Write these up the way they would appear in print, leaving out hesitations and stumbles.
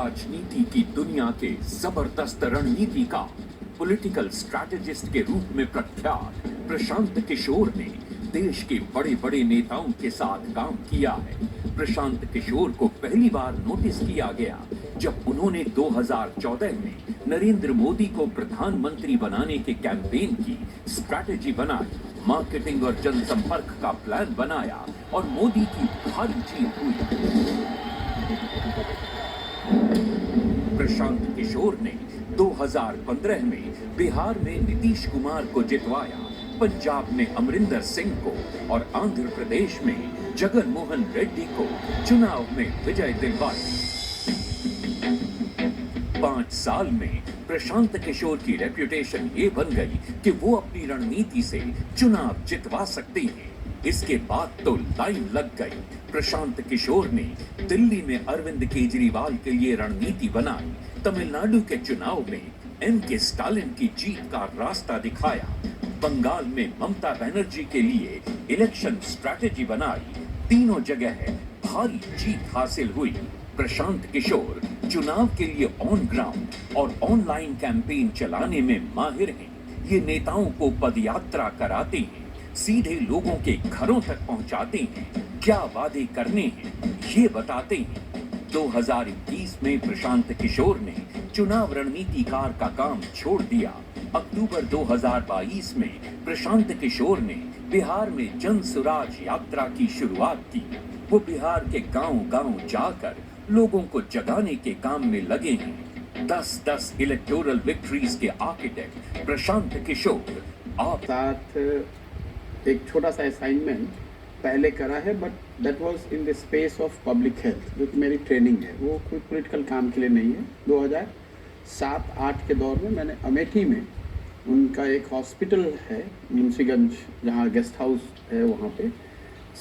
राजनीति की दुनिया के जबरदस्त रणनीतिकार, पॉलिटिकल स्ट्रैटेजिस्ट के रूप में प्रख्यात प्रशांत किशोर ने देश के बड़े बड़े नेताओं के साथ काम किया है। प्रशांत किशोर को पहली बार नोटिस किया गया जब उन्होंने 2014 में नरेंद्र मोदी को प्रधानमंत्री बनाने के कैंपेन की स्ट्रैटेजी बनाई, मार्केटिंग और जनसंपर्क का प्लान बनाया और मोदी की भारी जीत हुई। प्रशांत किशोर ने 2015 में बिहार में नीतीश कुमार को जितवाया, पंजाब में अमरिंदर सिंह को और आंध्र प्रदेश में जगन मोहन रेड्डी को चुनाव में विजय दिलवाई। 5 साल में प्रशांत किशोर की रेप्यूटेशन ये बन गई कि वो अपनी रणनीति से चुनाव जितवा सकते हैं। इसके बाद तो लाइन लग गई। प्रशांत किशोर ने दिल्ली में अरविंद केजरीवाल के लिए रणनीति बनाई, तमिलनाडु के चुनाव में एम.के. स्टालिन की जीत का रास्ता दिखाया, बंगाल में ममता बनर्जी के लिए इलेक्शन स्ट्रैटेजी बनाई, तीनों जगह भारी जीत हासिल हुई। प्रशांत किशोर चुनाव के लिए ऑन ग्राउंड और ऑनलाइन कैंपेन चलाने में माहिर हैं। ये नेताओं को पदयात्रा कराते हैं, सीधे लोगों के घरों तक पहुंचाते हैं, क्या वादे करने हैं ये बताते हैं। 2021 में प्रशांत किशोर ने चुनाव रणनीतिकार का काम छोड़ दिया। अक्टूबर 2022 में प्रशांत किशोर ने बिहार में जन सुराज यात्रा की शुरुआत की। वो बिहार के गांव-गांव जाकर लोगों को जगाने के काम में लगे हैं। 10-10 इलेक्टोरल विक्ट्रीज के आर्किटेक्ट प्रशांत किशोर आप साथ एक छोटा सा असाइनमेंट पहले करा है, but that was in the space of public health, जो कि मेरी ट्रेनिंग है, वो कोई पॉलिटिकल काम के लिए नहीं है। 2007-8 के दौर में मैंने अमेठी में उनका एक हॉस्पिटल है मुंशीगंज, जहाँ गेस्ट हाउस है, वहाँ पे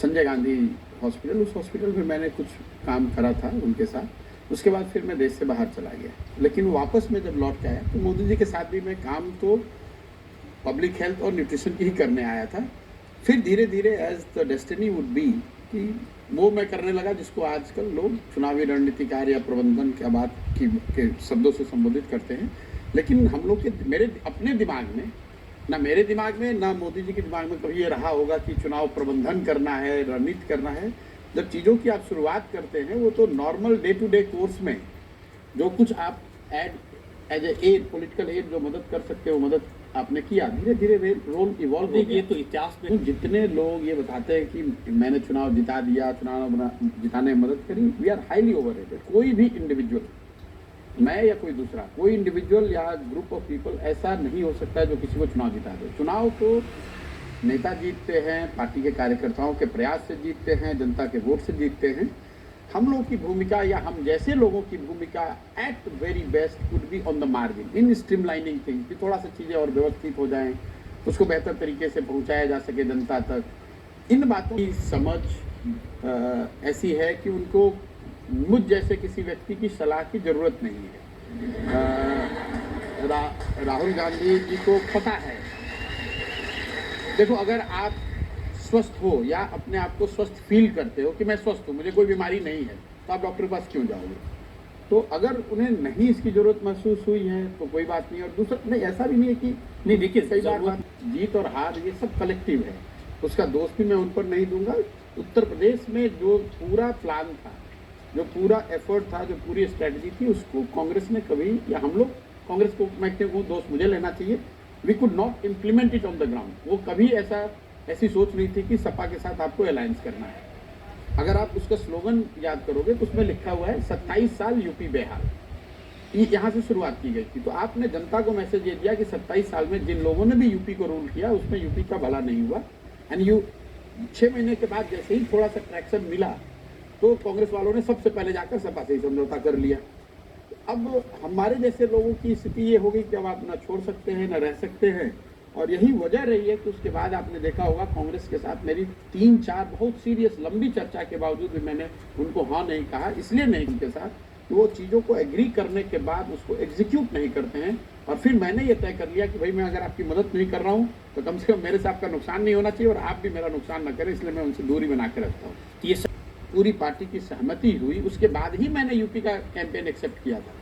संजय गांधी हॉस्पिटल, उस हॉस्पिटल में मैंने कुछ काम करा था उनके साथ। उसके बाद फिर मैं देश से बाहर चला गया, लेकिन वापस में जब लौट के आया तो मोदी जी के साथ भी मैं काम तो पब्लिक हेल्थ और न्यूट्रिशन की ही करने आया था। फिर धीरे धीरे as the destiny would be कि वो मैं करने लगा जिसको आजकल लोग चुनावी रणनीतिकार या प्रबंधन क्या बात की के शब्दों से संबोधित करते हैं। लेकिन हम लोग के मेरे अपने दिमाग में, ना मेरे दिमाग में ना मोदी जी के दिमाग में कभी ये रहा होगा कि चुनाव प्रबंधन करना है, रणनीति करना है। जब चीज़ों की आप शुरुआत करते हैं वो तो normal day to day course में जो कुछ आप as a aid, political aid जो मदद कर सकते हो वो मदद आपने किया। धीरे धीरे रोल इवॉल्व हो गया। ये तो इतिहास में जितने लोग ये बताते हैं कि मैंने चुनाव जिता दिया, चुनाव जिताने में मदद करी, वी आर हाईली ओवररेटेड। कोई भी इंडिविजुअल, मैं या कोई दूसरा, कोई इंडिविजुअल या ग्रुप ऑफ पीपल ऐसा नहीं हो सकता जो किसी को चुनाव जिता दे। चुनाव तो नेता जीतते हैं, पार्टी के कार्यकर्ताओं के प्रयास से जीतते हैं, जनता के वोट से जीतते हैं। हम लोग की भूमिका या हम जैसे लोगों की भूमिका at very best would be on the margin in streamlining things, कि थोड़ा सा चीज़ें और व्यवस्थित हो जाएं, उसको बेहतर तरीके से पहुंचाया जा सके जनता तक। इन बातों की समझ ऐसी है कि उनको मुझ जैसे किसी व्यक्ति की सलाह की ज़रूरत नहीं है। राहुल गांधी जी को पता है, देखो अगर आप स्वस्थ हो या अपने आप को स्वस्थ फील करते हो कि मैं स्वस्थ हूँ, मुझे कोई बीमारी नहीं है, तो आप डॉक्टर के पास क्यों जाओगे? तो अगर उन्हें नहीं इसकी ज़रूरत महसूस हुई है तो कोई बात नहीं। और दूसरा नहीं, ऐसा भी नहीं है कि नहीं, देखिए कई बार जीत और हार ये सब कलेक्टिव है, उसका दोष भी मैं उन पर नहीं दूंगा। उत्तर प्रदेश में जो पूरा प्लान था, जो पूरा एफर्ट था, जो पूरी स्ट्रैटेजी थी, उसको कांग्रेस ने कभी, या हम लोग कांग्रेस को, मैं कहूँ दोष मुझे लेना चाहिए, we could not implement it on the ground. वो कभी ऐसी सोच नहीं थी कि सपा के साथ आपको अलायंस करना है। अगर आप उसका स्लोगन याद करोगे तो उसमें लिखा हुआ है 27 साल यूपी बेहाल, यहाँ से शुरुआत की गई थी। तो आपने जनता को मैसेज ये दिया कि 27 साल में जिन लोगों ने भी यूपी को रूल किया उसमें यूपी का भला नहीं हुआ। एंड 6 महीने के बाद जैसे ही थोड़ा सा ट्रैक्शन मिला तो कांग्रेस वालों ने सबसे पहले जाकर सपा से ही समझौता कर लिया। अब हमारे जैसे लोगों की स्थिति ये हो गई कि अब आप ना छोड़ सकते हैं ना रह सकते हैं। और यही वजह रही है कि उसके बाद आपने देखा होगा कांग्रेस के साथ मेरी 3-4 बहुत सीरियस लंबी चर्चा के बावजूद भी मैंने उनको हाँ नहीं कहा, इसलिए नहीं उनके साथ कि वो चीज़ों को एग्री करने के बाद उसको एग्जीक्यूट नहीं करते हैं। और फिर मैंने ये तय कर लिया कि भाई मैं अगर आपकी मदद नहीं कर रहा हूँ तो कम से कम मेरे से आपका नुकसान नहीं होना चाहिए और आप भी मेरा नुकसान ना करें, इसलिए मैं उनसे दूरी बना के रखता हूँ। पूरी पार्टी की सहमति हुई, उसके बाद ही मैंने यूपी का कैंपेन एक्सेप्ट किया था।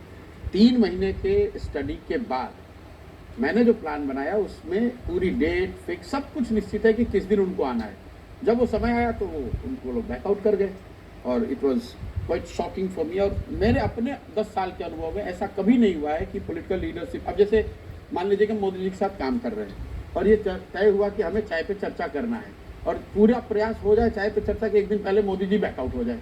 3 महीने के स्टडी के बाद मैंने जो प्लान बनाया उसमें पूरी डेट फिक्स सब कुछ निश्चित है कि किस दिन उनको आना है। जब वो समय आया तो वो उनको लोग बैकआउट कर गए और it was quite shocking for me. और मेरे अपने 10 साल के अनुभव में ऐसा कभी नहीं हुआ है कि पॉलिटिकल लीडरशिप, अब जैसे मान लीजिए कि मोदी जी के साथ काम कर रहे हैं और ये तय हुआ कि हमें चाय पे चर्चा करना है और पूरा प्रयास हो जाए चाय पे चर्चा के एक दिन पहले मोदी जी बैकआउट हो जाए,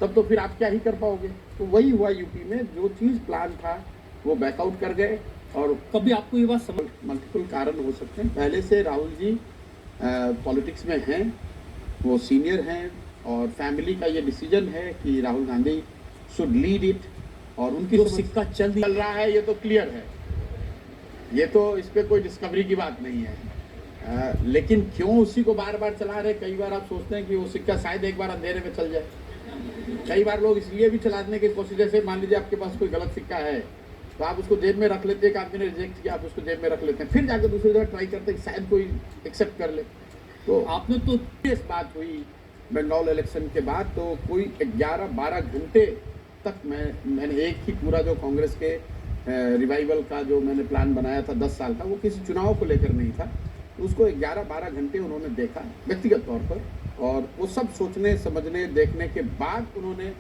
तब तो फिर आप क्या ही कर पाओगे। तो वही हुआ यूपी में, जो चीज़ प्लान था वो बैकआउट कर गए। और कभी आपको ये बात समझ मल्टीपल कारण हो सकते हैं। पहले से राहुल जी पॉलिटिक्स में हैं, वो सीनियर हैं और फैमिली का ये डिसीजन है कि Rahul Gandhi should lead it और उनकी जो समझ- सिक्का चल रहा है ये तो क्लियर है, ये तो इस पे कोई डिस्कवरी की बात नहीं है। लेकिन क्यों उसी को बार बार चला रहे, कई बार आप सोचते हैं कि वो सिक्का शायद एक बार अंधेरे में चल जाए। कई बार लोग इसलिए भी चलाने की कोशिश, जैसे मान लीजिए आपके पास कोई गलत सिक्का है तो आप उसको जेब में रख लेते हैं, एक आदमी ने रिजेक्ट किया आप उसको जेब में रख लेते हैं, फिर जाकर दूसरी जगह ट्राई करते हैं कि शायद कोई एक्सेप्ट कर ले। तो आपने तो इस बात हुई बंगाल इलेक्शन के बाद, तो कोई 11-12 घंटे तक मैंने एक ही पूरा जो कांग्रेस के रिवाइवल का जो मैंने प्लान बनाया था 10 साल का, वो किसी चुनाव को लेकर नहीं था। तो उसको 11-12 घंटे उन्होंने देखा व्यक्तिगत तौर पर और वो सब सोचने समझने देखने के बाद उन्होंने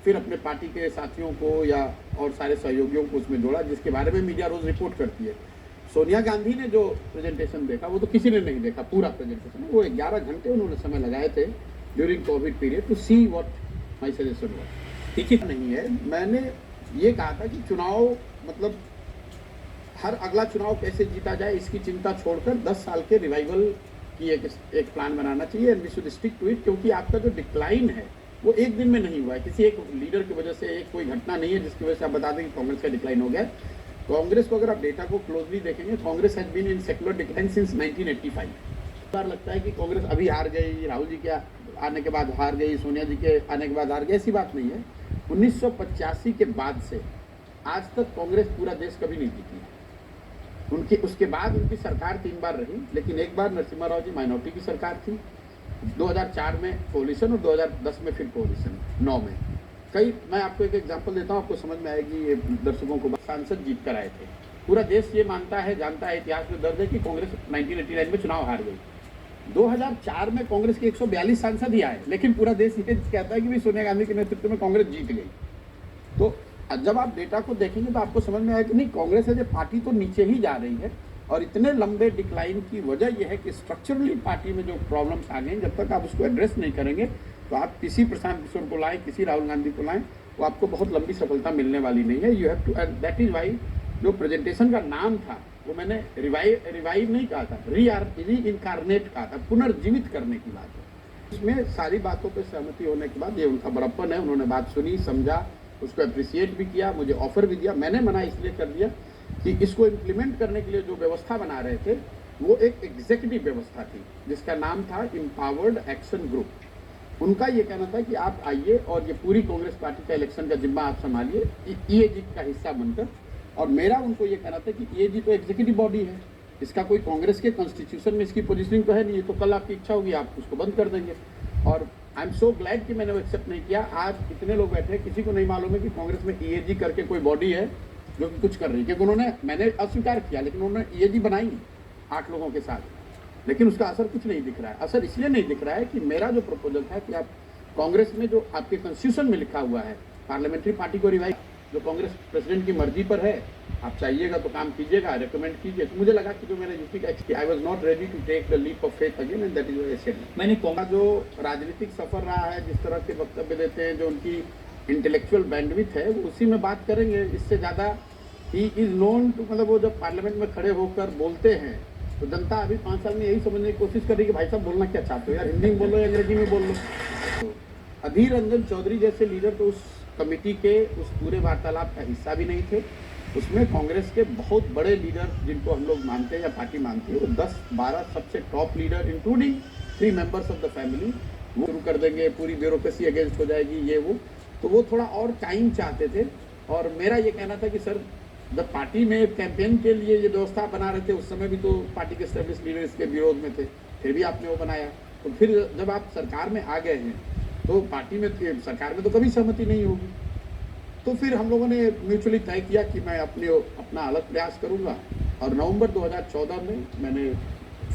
फिर अपने पार्टी के साथियों को या और सारे सहयोगियों को उसमें जोड़ा, जिसके बारे में मीडिया रोज रिपोर्ट करती है। सोनिया गांधी ने जो प्रेजेंटेशन देखा वो तो किसी ने नहीं देखा, पूरा प्रेजेंटेशन वो 11 घंटे उन्होंने समय लगाए थे during covid period to see what my suggestion was. देखिए नहीं है, मैंने ये कहा था कि चुनाव मतलब हर अगला चुनाव कैसे जीता जाए इसकी चिंता छोड़कर 10 साल के रिवाइवल की एक प्लान बनाना चाहिए and we should stick to it, क्योंकि आपका जो डिक्लाइन है वो एक दिन में नहीं हुआ है, किसी एक लीडर की वजह से, एक कोई घटना नहीं है जिसकी वजह से आप बता दें कि कांग्रेस का डिक्लाइन हो गया है। कांग्रेस को अगर आप डेटा को क्लोजली देखेंगे, Congress has been in secular decline since 1985। बार लगता है कि कांग्रेस अभी हार गई, राहुल जी के आने के बाद हार गई, सोनिया जी के आने के बाद हार गई, ऐसी बात नहीं है। 1985 के बाद से आज तक कांग्रेस पूरा देश कभी नहीं जीती। उनकी उसके बाद उनकी सरकार 3 बार रही, लेकिन एक बार नरसिम्हा राव जी माइनॉरिटी की सरकार थी, 2004 में कोलिशन और 2010 में फिर कोलिशन, 9 में। मैं आपको एक एग्जांपल देता हूँ, आपको समझ में आएगी, ये दर्शकों को। सांसद जीत कर आए थे, पूरा देश ये मानता है, जानता है, इतिहास में दर्ज है कि कांग्रेस 1989 में चुनाव हार गई। 2004 में कांग्रेस के 142 सांसद ही आए, लेकिन पूरा देश ये कहता है कि भी सोनिया गांधी के नेतृत्व में कांग्रेस जीत गई। तो जब आप डेटा को देखेंगे तो आपको समझ में आया कि नहीं, कांग्रेस एज ए पार्टी तो नीचे ही जा रही है और इतने लंबे डिक्लाइन की वजह यह है कि स्ट्रक्चरली पार्टी में जो प्रॉब्लम्स आ गई, जब तक आप उसको एड्रेस नहीं करेंगे तो आप किसी प्रशांत किशोर को लाएं, किसी राहुल गांधी को लाएं, वो आपको बहुत लंबी सफलता मिलने वाली नहीं है। You have to, that is why जो प्रेजेंटेशन का नाम था वो मैंने रिवाइव नहीं कहा था, री इनकारनेट कहा था, पुनर्जीवित करने की बात है। इसमें सारी बातों पर सहमति होने के बाद ये उनका बड़प्पन है, उन्होंने बात सुनी, समझा, उसको अप्रिसिएट भी किया, मुझे ऑफर भी दिया। मैंने मना इसलिए कर दिया कि इसको इम्प्लीमेंट करने के लिए जो व्यवस्था बना रहे थे वो एक एग्जीक्यूटिव व्यवस्था थी जिसका नाम था एम्पावर्ड एक्शन ग्रुप। उनका ये कहना था कि आप आइए और ये पूरी कांग्रेस पार्टी का इलेक्शन का जिम्मा आप संभालिए ईएजी का हिस्सा बनकर। और मेरा उनको ये कहना था कि ईएजी तो एग्जीक्यूटिव बॉडी है, इसका कोई कांग्रेस के कॉन्स्टिट्यूशन में इसकी पोजीशनिंग तो है नहीं, तो कल आपकी इच्छा होगी आप उसको बंद कर देंगे। और आई एम सो ग्लैड कि मैंने वो एक्सेप्ट नहीं किया। आज इतने लोग बैठे हैं, किसी को नहीं मालूम है कि कांग्रेस में ईएजी करके कोई बॉडी है जो कि कुछ कर रही है, क्योंकि मैंने अस्वीकार किया, लेकिन उन्होंने ईएजी बनाई 8 लोगों के साथ, लेकिन उसका असर कुछ नहीं दिख रहा है। असर इसलिए नहीं दिख रहा है कि मेरा जो प्रपोजल था कि आप कांग्रेस में जो आपके कॉन्स्टिट्यूशन में लिखा हुआ है पार्लियामेंट्री पार्टी को रिवाइव, जो कांग्रेस प्रेसिडेंट की मर्जी पर है, आप चाहिएगा तो काम कीजिएगा, रिकमेंड कीजिए। तो मुझे लगा कि जो मैंने यूपी का, I was not ready to take the leap of faith again and that is why I said. मैंने जो राजनीतिक सफर रहा है, जिस तरह के वक्तव्य देते हैं, जो उनकी इंटेलेक्चुअल बैंडविड्थ है, वो उसी में बात करेंगे। इससे ज़्यादा ही इज नोन टू, मतलब वो जब पार्लियामेंट में खड़े होकर बोलते हैं तो जनता अभी 5 साल में यही समझने की कोशिश कर रही है कि भाई साहब बोलना क्या चाहते हो यार, हिंदी में बोलो या अंग्रेजी में बोल लो। तो अधीर रंजन चौधरी जैसे लीडर तो उस कमेटी के उस पूरे वार्तालाप का हिस्सा भी नहीं थे। उसमें कांग्रेस के बहुत बड़े लीडर जिनको हम लोग मानते हैं या पार्टी मानती है, वो 10-12 सबसे top leader including 3 members of the family वो शुरू कर देंगे, पूरी ब्यूरोक्रेसी अगेंस्ट हो जाएगी, ये वो। तो वो थोड़ा और टाइम चाहते थे और मेरा ये कहना था कि सर जब पार्टी में कैंपेन के लिए ये व्यवस्था बना रहे थे, उस समय भी तो पार्टी के एस्टेब्लिश लीडर इसके विरोध में थे, फिर भी आपने वो बनाया। तो फिर जब आप सरकार में आ गए हैं तो पार्टी में सरकार में तो कभी सहमति नहीं होगी। तो फिर हम लोगों ने म्यूचुअली तय किया कि मैं अपना अलग प्रयास करूंगा, और नवंबर 2014 में मैंने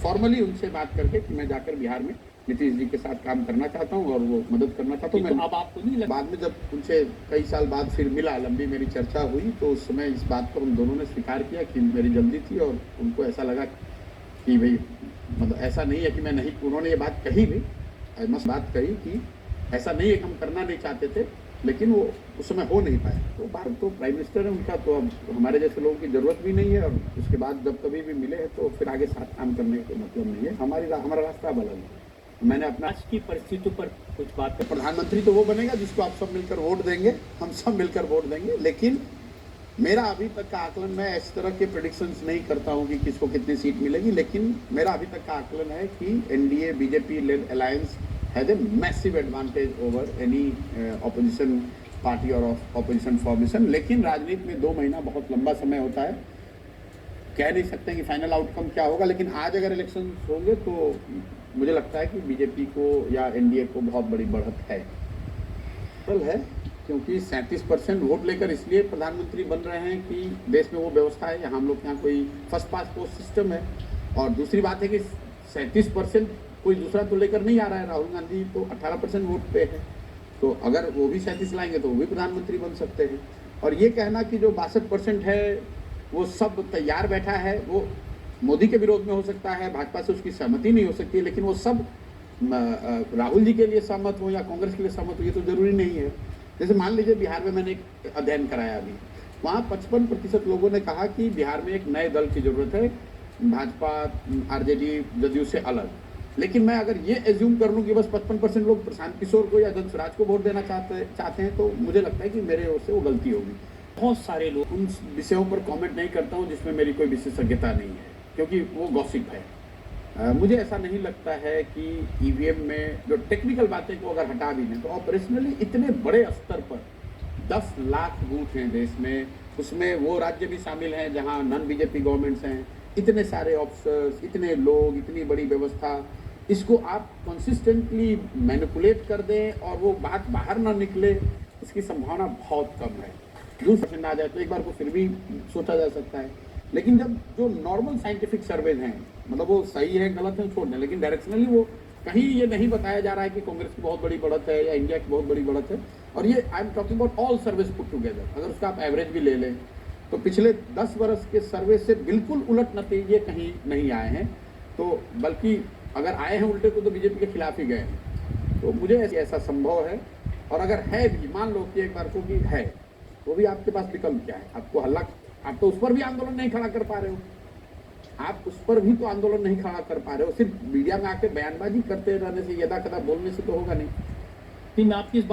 फॉर्मली उनसे बात करके कि मैं जाकर बिहार में नीतीश जी के साथ काम करना चाहता हूँ और वो मदद करना चाहता हूँ। अब आपको नहीं लगता? बाद में जब उनसे कई साल बाद फिर मिला, लंबी मेरी चर्चा हुई, तो उस समय इस बात को हम दोनों ने स्वीकार किया कि मेरी जल्दी थी, और उनको ऐसा लगा कि भाई मतलब ऐसा नहीं है कि मैं नहीं, उन्होंने ये बात कही भी, मस्त बात कही कि ऐसा नहीं है कि हम करना नहीं चाहते थे, लेकिन वो उस समय हो नहीं पाया। तो भारत तो प्राइम मिनिस्टर है उनका, तो अब हमारे जैसे लोगों की जरूरत भी नहीं है, और उसके बाद जब कभी भी मिले हैं तो फिर आगे साथ काम करने का मतलब नहीं है। हमारा रास्ता अलग है। मैंने अपना आज की परिस्थितियों पर कुछ बात कर। प्रधानमंत्री तो वो बनेगा जिसको आप सब मिलकर वोट देंगे, हम सब मिलकर वोट देंगे, लेकिन मेरा अभी तक का आकलन, मैं इस तरह के प्रेडिक्शंस नहीं करता हूँ कि किसको कितनी सीट मिलेगी, लेकिन मेरा अभी तक का आकलन है कि NDA BJP lead alliance has a massive advantage over any opposition party और ऑपोजिशन फॉर्मेशन। लेकिन राजनीति में 2 महीना बहुत लंबा समय होता है, कह नहीं सकते कि फाइनल आउटकम क्या होगा, लेकिन आज अगर इलेक्शन होंगे तो मुझे लगता है कि बीजेपी को या एनडीए को बहुत बड़ी बढ़त है। क्योंकि 37% वोट लेकर इसलिए प्रधानमंत्री बन रहे हैं कि देश में वो व्यवस्था है, यहाँ हम लोग के यहाँ कोई फर्स्ट पास पोस्ट सिस्टम है, और दूसरी बात है कि 37% कोई दूसरा तो लेकर नहीं आ रहा है। राहुल गांधी तो 18% वोट पे है, तो अगर वो भी 37 लाएंगे तो वो भी प्रधानमंत्री बन सकते हैं। और ये कहना कि जो 62% है वो सब तैयार बैठा है, वो मोदी के विरोध में हो सकता है, भाजपा से उसकी सहमति नहीं हो सकती, लेकिन वो सब राहुल जी के लिए सहमत हो या कांग्रेस के लिए सहमत हो, ये तो जरूरी नहीं है। जैसे मान लीजिए बिहार में मैंने एक अध्ययन कराया अभी, वहाँ 55% लोगों ने कहा कि बिहार में एक नए दल की जरूरत है, भाजपा आरजेडी जदयू से अलग। लेकिन मैं अगर ये एज्यूम कर लूँ कि बस 55% लोग प्रशांत किशोर को या जन स्वराज को वोट देना चाहते हैं, तो मुझे लगता है कि मेरे ओर से वो गलती होगी। बहुत सारे लोग उन विषयों पर कमेंट नहीं करता हूँ जिसमें मेरी कोई विशेषज्ञता नहीं है, क्योंकि वो गॉसिप है। मुझे ऐसा नहीं लगता है कि ईवीएम में जो टेक्निकल बातें को अगर हटा भी दें, तो ऑपरेशनली इतने बड़े स्तर पर 10 लाख बूथ हैं देश में, उसमें वो राज्य भी शामिल हैं जहां नॉन बीजेपी गवर्नमेंट्स हैं, इतने सारे ऑफिसर्स, इतने लोग, इतनी बड़ी व्यवस्था, इसको आप कंसिस्टेंटली मैनिपुलेट कर दें और वो बात बाहर ना निकले, इसकी संभावना बहुत कम है। 2% आ जाए तो एक बार को फिर भी सोचा जा सकता है, लेकिन जब जो नॉर्मल साइंटिफिक सर्वेज हैं, मतलब वो सही है गलत है छोड़ दें, लेकिन डायरेक्शनली वो कहीं ये नहीं बताया जा रहा है कि कांग्रेस की बहुत बड़ी बढ़त है या इंडिया की बहुत बड़ी बढ़त है। और ये I am talking about all surveys put together, अगर उसका आप एवरेज भी ले लें तो पिछले 10 वर्ष के सर्वे से बिल्कुल उलट नतीजे कहीं नहीं आए हैं। तो बल्कि अगर आए हैं उल्टे तो बीजेपी के खिलाफ ही गए हैं। तो मुझे ऐसा संभव है, और अगर है भी, मान लो कि एक बार को भी है, तो भी आपके पास विकल्प क्या है? आपको हल्ला, आप तो उस पर भी आंदोलन नहीं खड़ा कर पा रहे हो, आप उस पर भी तो आंदोलन नहीं खड़ा कर पा रहे हो, सिर्फ मीडिया में आके बयानबाजी करते रहने से, यदा कदा बोलने से तो होगा नहीं। मैं आपकी इस